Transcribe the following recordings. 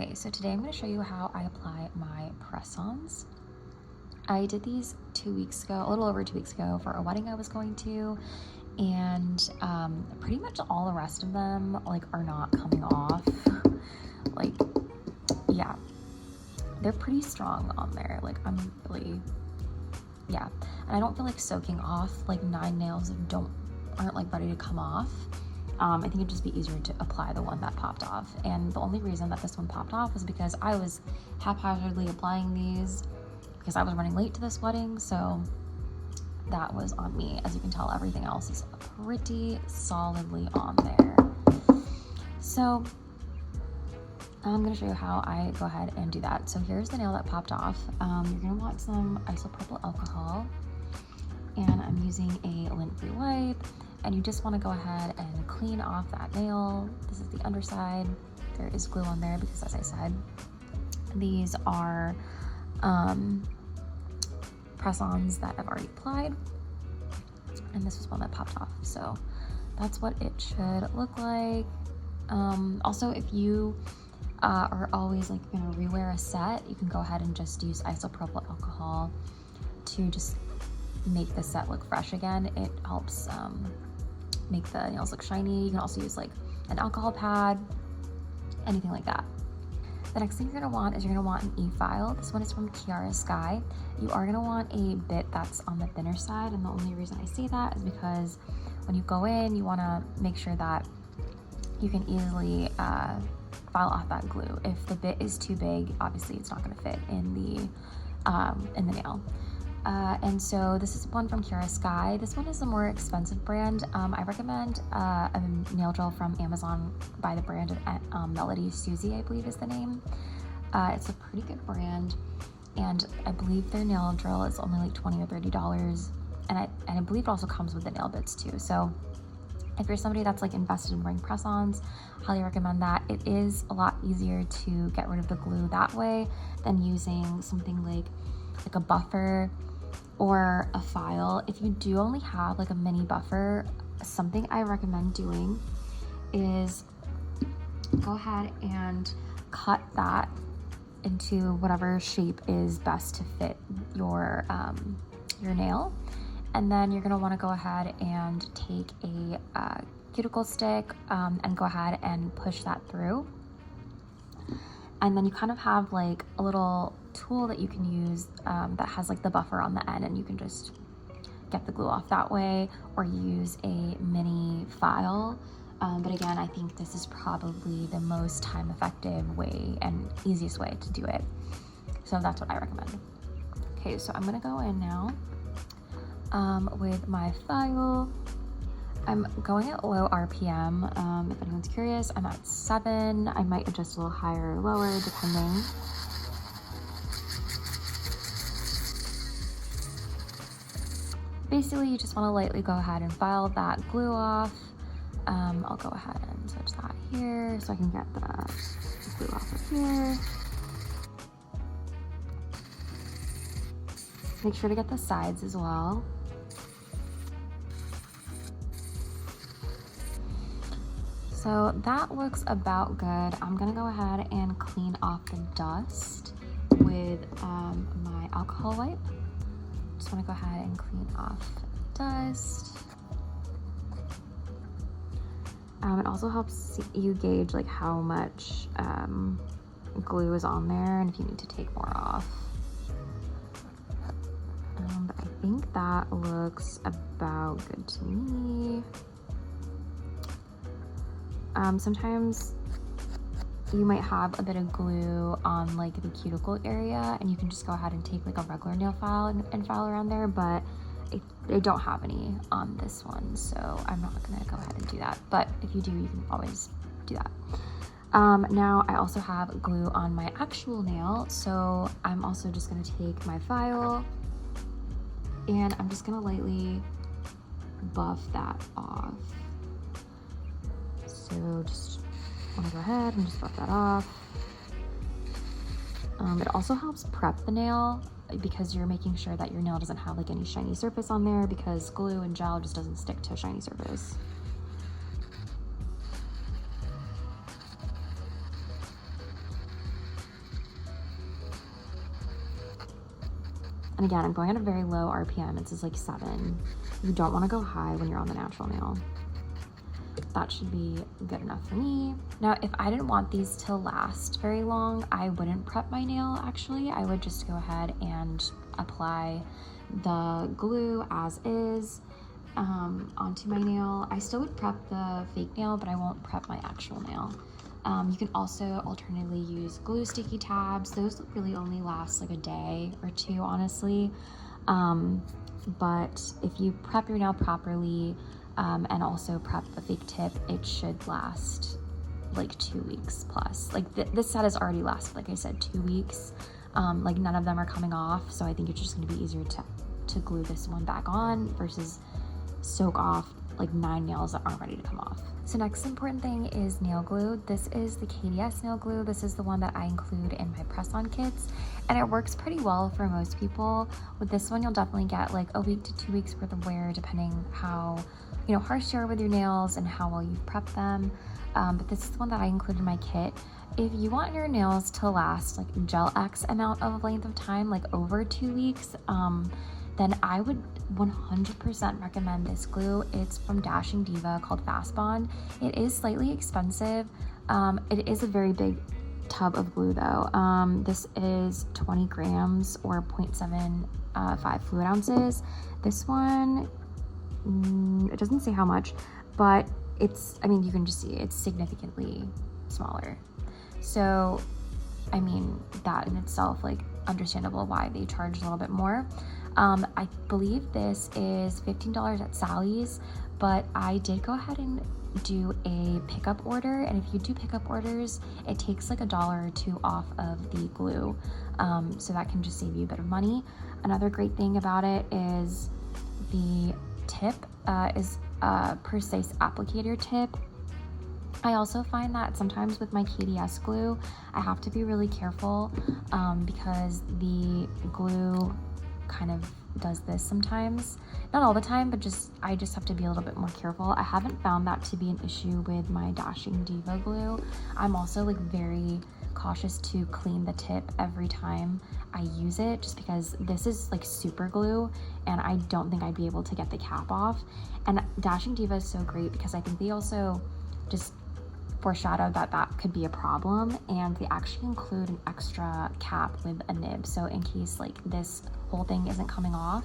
Okay, so today I'm going to show you how I apply my press-ons. I did these 2 weeks ago, a little over 2 weeks ago, for a wedding I was going to, and pretty much all the rest of them are not coming off. Yeah, they're pretty strong on there. I'm really, yeah, and I don't feel like soaking off 9 nails that aren't ready to come off. I think it'd just be easier to apply the one that popped off. And the only reason that this one popped off was because I was haphazardly applying these because I was running late to this wedding. So that was on me. As you can tell, everything else is pretty solidly on there. So I'm going to show you how I go ahead and do that. So here's the nail that popped off. You're going to want some isopropyl alcohol, and I'm using a lint-free wipe. And you just want to go ahead and clean off that nail. This is the underside. There is glue on there because, as I said, these are press-ons that I've already applied. And this was one that popped off. So that's what it should look like. Also, if you are always going to rewear a set, you can go ahead and just use isopropyl alcohol to just make the set look fresh again. It helps make the nails look shiny. You can also use an alcohol pad, anything like that. The next thing you're going to want is you're going to want an e-file. This one is from Kiara Sky. You are going to want a bit that's on the thinner side, and the only reason I say that is because when you go in, you want to make sure that you can easily file off that glue. If the bit is too big, obviously it's not going to fit in the nail. And so this is one from Kiara Sky. This one is a more expensive brand. I recommend a nail gel from Amazon by the brand of Melody Susie, I believe is the name. It's a pretty good brand, and I believe their nail drill is only $20 or $30, and I believe it also comes with the nail bits too. So if you're somebody that's invested in wearing press-ons, highly recommend that. It is a lot easier to get rid of the glue that way than using something like a buffer or a file. If you do only have a mini buffer, something I recommend doing is go ahead and cut that into whatever shape is best to fit your nail. And then you're gonna wanna go ahead and take a cuticle stick and go ahead and push that through. And then you kind of have a little tool that you can use that has the buffer on the end, and you can just get the glue off that way, or use a mini file. But again, I think this is probably the most time effective way and easiest way to do it. So that's what I recommend. Okay, so I'm gonna go in now with my file. I'm going at low RPM. If anyone's curious, I'm at 7. I might adjust a little higher or lower depending. Basically, you just want to lightly go ahead and file that glue off. I'll go ahead and switch that here so I can get the glue off of here. Make sure to get the sides as well. So that looks about good. I'm gonna go ahead and clean off the dust with my alcohol wipe. Just wanna go ahead and clean off the dust. It also helps you gauge how much glue is on there and if you need to take more off. But I think that looks about good to me. Sometimes you might have a bit of glue on the cuticle area, and you can just go ahead and take a regular nail file and file around there, but I don't have any on this one, so I'm not gonna go ahead and do that. But if you do, you can always do that. Now I also have glue on my actual nail, so I'm also just gonna take my file and I'm just gonna lightly buff that off. So just want to go ahead and just buff that off. It also helps prep the nail because you're making sure that your nail doesn't have any shiny surface on there, because glue and gel just doesn't stick to a shiny surface. And again, I'm going at a very low RPM. This is like 7. You don't want to go high when you're on the natural nail. That should be good enough for me. Now, if I didn't want these to last very long, I wouldn't prep my nail actually. I would just go ahead and apply the glue as is onto my nail. I still would prep the fake nail, but I won't prep my actual nail. You can also alternatively use glue sticky tabs. Those really only last like a day or 2, honestly. But if you prep your nail properly and also prep the fake tip, it should last like 2 weeks plus. Like this set has already lasted, like I said, 2 weeks. Like none of them are coming off, so I think it's just going to be easier to glue this one back on versus soak off like 9 nails that aren't ready to come off. So next important thing is nail glue. This is the KDS nail glue. This is the one that I include in my press-on kits, and it works pretty well for most people. With this one, you'll definitely get like a week to 2 weeks worth of wear, depending how harsh you are with your nails and how well you've prepped them. But this is the one that I include in my kit. If you want your nails to last like gel X amount of length of time, like over 2 weeks, then I would 100% recommend this glue. It's from Dashing Diva called Fastbond. It is slightly expensive. It is a very big tub of glue though. This is 20 grams or 0.75 fluid ounces. This one, it doesn't say how much, but you can just see it's significantly smaller. So, that in itself, like, understandable why they charge a little bit more. I believe this is $15 at Sally's, but I did go ahead and do a pickup order, and if you do pickup orders, it takes like $1 or $2 off of the glue, so that can just save you a bit of money. Another great thing about it is the tip is a precise applicator tip. I also find that sometimes with my KDS glue, I have to be really careful because the glue kind of does this sometimes. Not all the time, but I just have to be a little bit more careful. I haven't found that to be an issue with my Dashing Diva glue. I'm also like very cautious to clean the tip every time I use it, just because this is like super glue and I don't think I'd be able to get the cap off. And Dashing Diva is so great because I think they also just foreshadowed that could be a problem, and they actually include an extra cap with a nib, so in case like this whole thing isn't coming off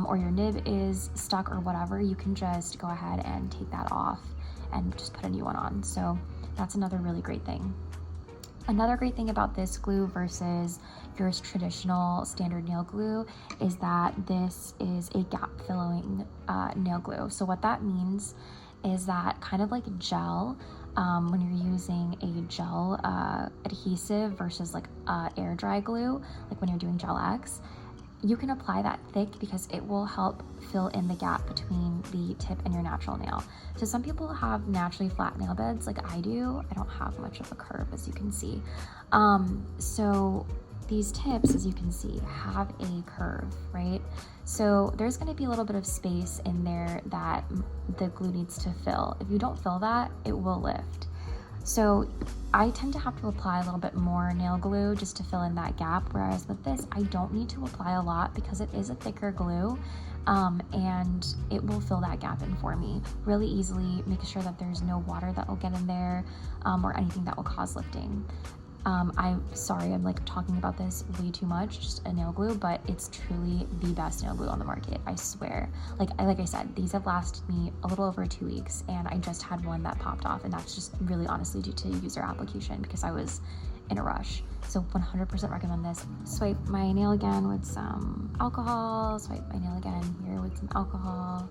or your nib is stuck or whatever, you can just go ahead and take that off and just put a new one on. So that's another really great thing. Another great thing about this glue versus your traditional standard nail glue is that this is a gap filling nail glue. So what that means is that kind of like gel, when you're using a gel adhesive versus like air dry glue, like when you're doing gel X, you can apply that thick because it will help fill in the gap between the tip and your natural nail. So some people have naturally flat nail beds like I do. I don't have much of a curve, as you can see. So these tips, as you can see, have a curve, right? So there's going to be a little bit of space in there that the glue needs to fill. If you don't fill that, it will lift. So I tend to have to apply a little bit more nail glue just to fill in that gap, whereas with this, I don't need to apply a lot because it is a thicker glue, and it will fill that gap in for me really easily, making sure that there's no water that will get in there or anything that will cause lifting. I'm sorry, I'm like talking about this way too much, just a nail glue, but it's truly the best nail glue on the market, I swear. Like I said, these have lasted me a little over 2 weeks, and I just had one that popped off, and that's just really honestly due to user application because I was in a rush. So 100% recommend this. Swipe my nail again with some alcohol, swipe my nail again here with some alcohol,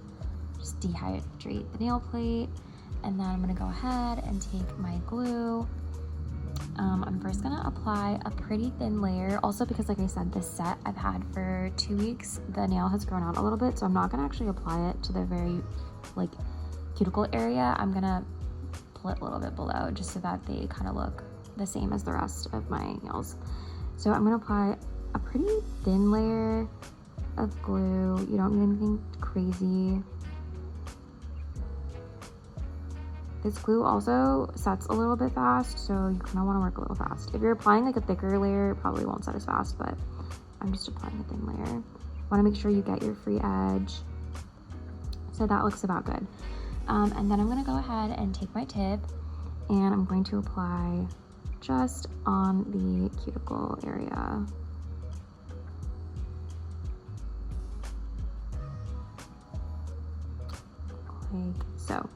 just dehydrate the nail plate, and then I'm gonna go ahead and take my glue. I'm first gonna apply a pretty thin layer, also because like I said, this set I've had for 2 weeks, the nail has grown out a little bit, so I'm not gonna actually apply it to the very like cuticle area. I'm gonna pull it a little bit below just so that they kind of look the same as the rest of my nails. So I'm gonna apply a pretty thin layer of glue. You don't need anything crazy. This glue also sets a little bit fast, so you kind of want to work a little fast. If you're applying like a thicker layer, it probably won't set as fast, but I'm just applying a thin layer. Want to make sure you get your free edge. So that looks about good. And then I'm going to go ahead and take my tip and I'm going to apply just on the cuticle area. Like so.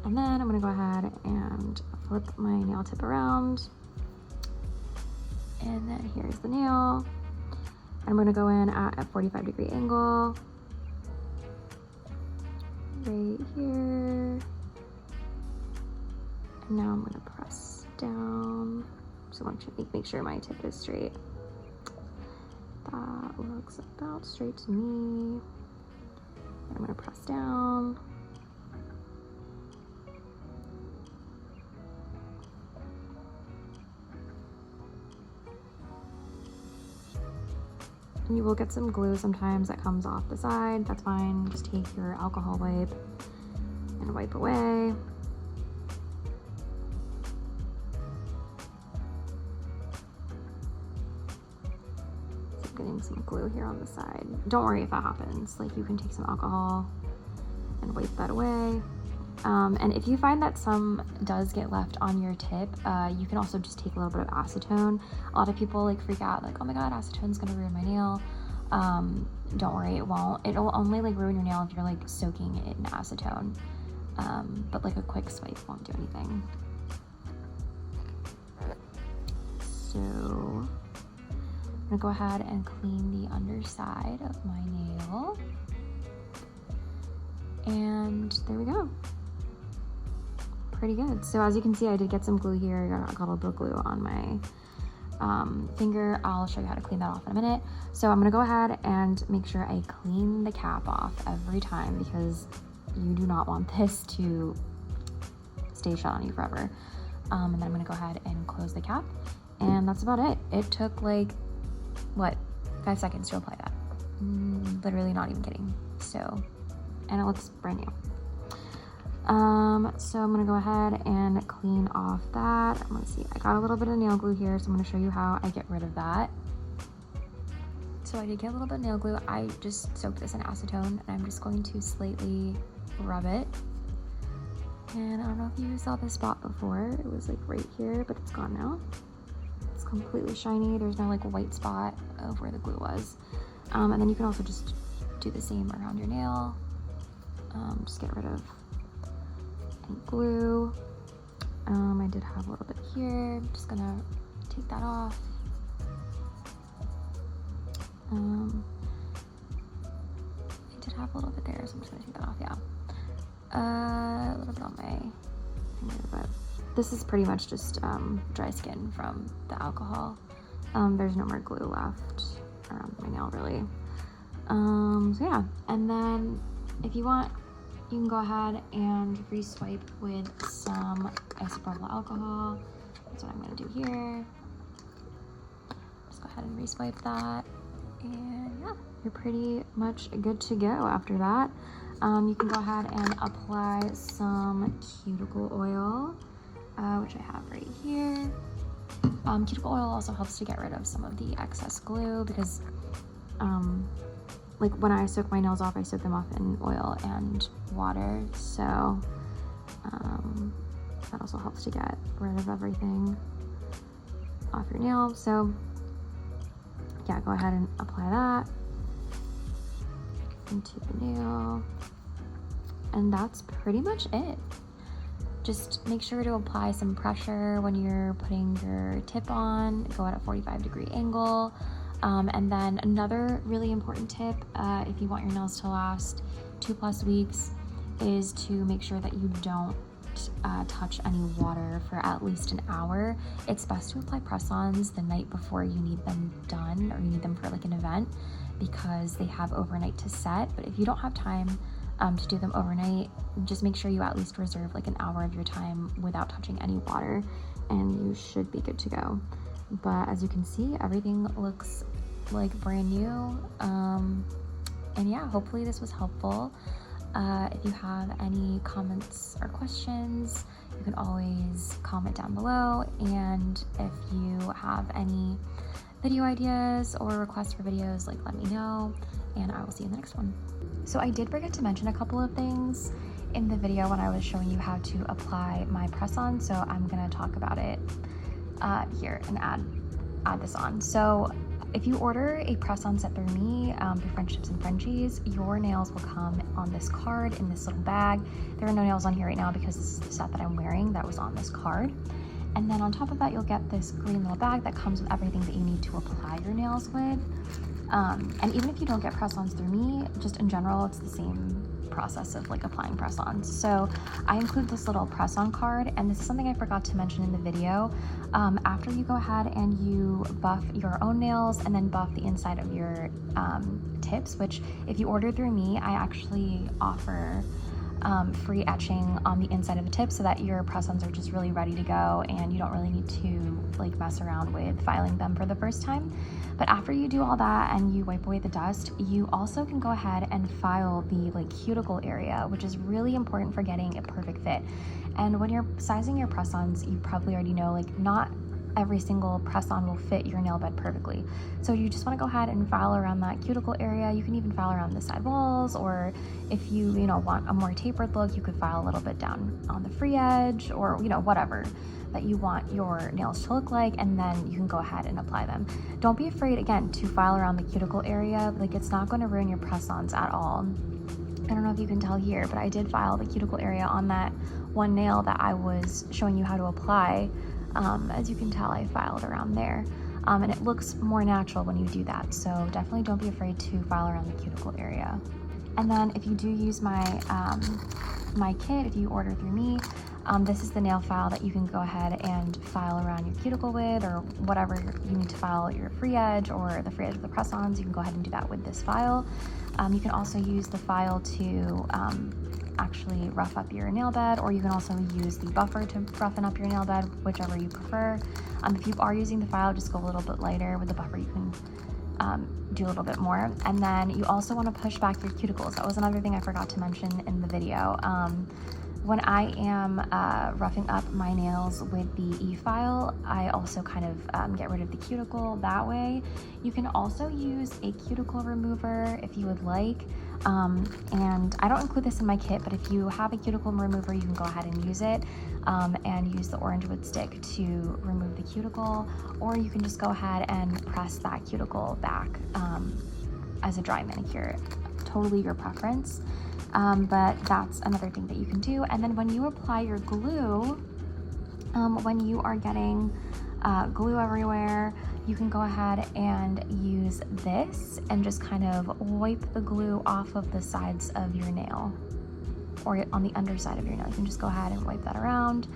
And then I'm going to go ahead and flip my nail tip around. And then here's the nail. I'm going to go in at a 45-degree angle. Right here. And now I'm going to press down. So I want to make sure my tip is straight. That looks about straight to me. I'm going to press down. And you will get some glue sometimes that comes off the side. That's fine. Just take your alcohol wipe and wipe away. So I'm getting some glue here on the side. Don't worry if that happens. Like, you can take some alcohol and wipe that away. And if you find that some does get left on your tip, you can also just take a little bit of acetone. A lot of people like freak out, like, oh my god, acetone's gonna ruin my nail. Don't worry, it won't. It'll only like ruin your nail if you're like soaking it in acetone. But like a quick swipe won't do anything. So I'm gonna go ahead and clean the underside of my nail. And there we go. Pretty good. So as you can see, I did get some glue here. I got a little bit of glue on my finger. I'll show you how to clean that off in a minute. So I'm gonna go ahead and make sure I clean the cap off every time because you do not want this to stay shut on you forever. And then I'm gonna go ahead and close the cap. And that's about it. It took like, what, 5 seconds to apply that. Literally not even kidding. So, and it looks brand new. So I'm gonna go ahead and clean off that. I'm gonna see, I got a little bit of nail glue here, so I'm gonna show you how I get rid of that. So I did get a little bit of nail glue. I just soaked this in acetone, and I'm just going to slightly rub it. And I don't know if you saw this spot before. It was like right here, but it's gone now. It's completely shiny. There's no like white spot of where the glue was. And then you can also just do the same around your nail. Just get rid of any glue. I did have a little bit here. I'm just gonna take that off. I did have a little bit there, so I'm just gonna take that off, yeah. A little bit on my finger, but this is pretty much just dry skin from the alcohol. There's no more glue left around my nail, really. So yeah, and then if you want, you can go ahead and re-swipe with some isopropyl alcohol. That's what I'm gonna do here. Just go ahead and re-swipe that. And yeah, you're pretty much good to go after that. You can go ahead and apply some cuticle oil, which I have right here. Cuticle oil also helps to get rid of some of the excess glue because like when I soak my nails off, I soak them off in oil and water. So that also helps to get rid of everything off your nail. So yeah, go ahead and apply that into the nail. And that's pretty much it. Just make sure to apply some pressure when you're putting your tip on. Go at a 45-degree angle. And then another really important tip, if you want your nails to last 2+ weeks, is to make sure that you don't touch any water for at least an hour. It's best to apply press-ons the night before you need them done, or you need them for like an event, because they have overnight to set. But if you don't have time to do them overnight, just make sure you at least reserve like an hour of your time without touching any water, and you should be good to go. But as you can see, everything looks like brand new. And yeah, hopefully this was helpful. If you have any comments or questions, you can always comment down below. And if you have any video ideas or requests for videos, like let me know, and I will see you in the next one. So I did forget to mention a couple of things in the video when I was showing you how to apply my press-on, so I'm gonna talk about it here and add this on. So if you order a press-on set through me, through FrenchTips&Frenchies, your nails will come on this card in this little bag. There are no nails on here right now because this is the set that I'm wearing that was on this card. And then on top of that, you'll get this green little bag that comes with everything that you need to apply your nails with. And even if you don't get press-ons through me, just in general, it's the same process of like applying press-ons. So I include this little press-on card, and this is something I forgot to mention in the video. After you go ahead and you buff your own nails and then buff the inside of your tips, which if you order through me, I actually offer free etching on the inside of the tip so that your press-ons are just really ready to go and you don't really need to like mess around with filing them for the first time. But after you do all that and you wipe away the dust, you also can go ahead and file the like cuticle area, which is really important for getting a perfect fit. And when you're sizing your press-ons, you probably already know like not every single press-on will fit your nail bed perfectly. So you just want to go ahead and file around that cuticle area. You can even file around the side walls, or if you want a more tapered look, you could file a little bit down on the free edge, or whatever that you want your nails to look like, and then you can go ahead and apply them. Don't be afraid, again, to file around the cuticle area. Like, it's not going to ruin your press-ons at all. I don't know if you can tell here, but I did file the cuticle area on that one nail that I was showing you how to apply. As you can tell, I filed around there, and it looks more natural when you do that. So definitely don't be afraid to file around the cuticle area. And then if you do use my my kit, if you order through me, this is the nail file that you can go ahead and file around your cuticle with, or whatever you need to file your free edge or the free edge of the press-ons. You can go ahead and do that with this file. You can also use the file to actually rough up your nail bed, or you can also use the buffer to roughen up your nail bed, whichever you prefer. If you are using the file, just go a little bit lighter. With the buffer, you can do a little bit more. And then you also want to push back your cuticles. That was another thing I forgot to mention in the video. When I am roughing up my nails with the e-file, I also kind of get rid of the cuticle that way. You can also use a cuticle remover if you would like. And I don't include this in my kit, but if you have a cuticle remover, you can go ahead and use it, and use the orange wood stick to remove the cuticle, or you can just go ahead and press that cuticle back as a dry manicure. Totally your preference. But that's another thing that you can do. And then when you apply your glue, when you are getting glue everywhere, you can go ahead and use this and just kind of wipe the glue off of the sides of your nail, or on the underside of your nail. You can just go ahead and wipe that around.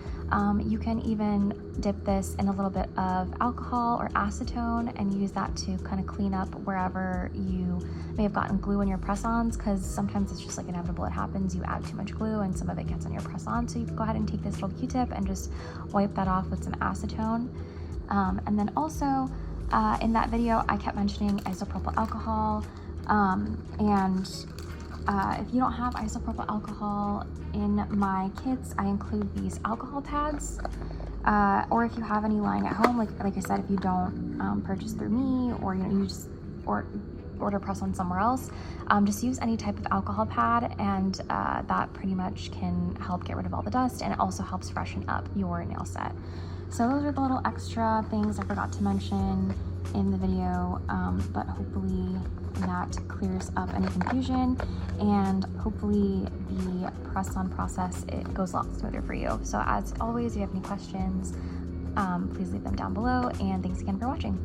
You can even dip this in a little bit of alcohol or acetone and use that to kind of clean up wherever you may have gotten glue in your press-ons, because sometimes it's just like inevitable, it happens, you add too much glue and some of it gets on your press-on. So you can go ahead and take this little Q-tip and just wipe that off with some acetone. And then also in that video, I kept mentioning isopropyl alcohol, and if you don't have isopropyl alcohol in my kits, I include these alcohol pads, or if you have any lying at home, like I said, if you don't purchase through me, or you just order press-on somewhere else, just use any type of alcohol pad, and that pretty much can help get rid of all the dust, and it also helps freshen up your nail set. So those are the little extra things I forgot to mention in the video, but hopefully that clears up any confusion, and hopefully the press-on process, it goes a lot smoother for you. So as always, if you have any questions, please leave them down below, and thanks again for watching.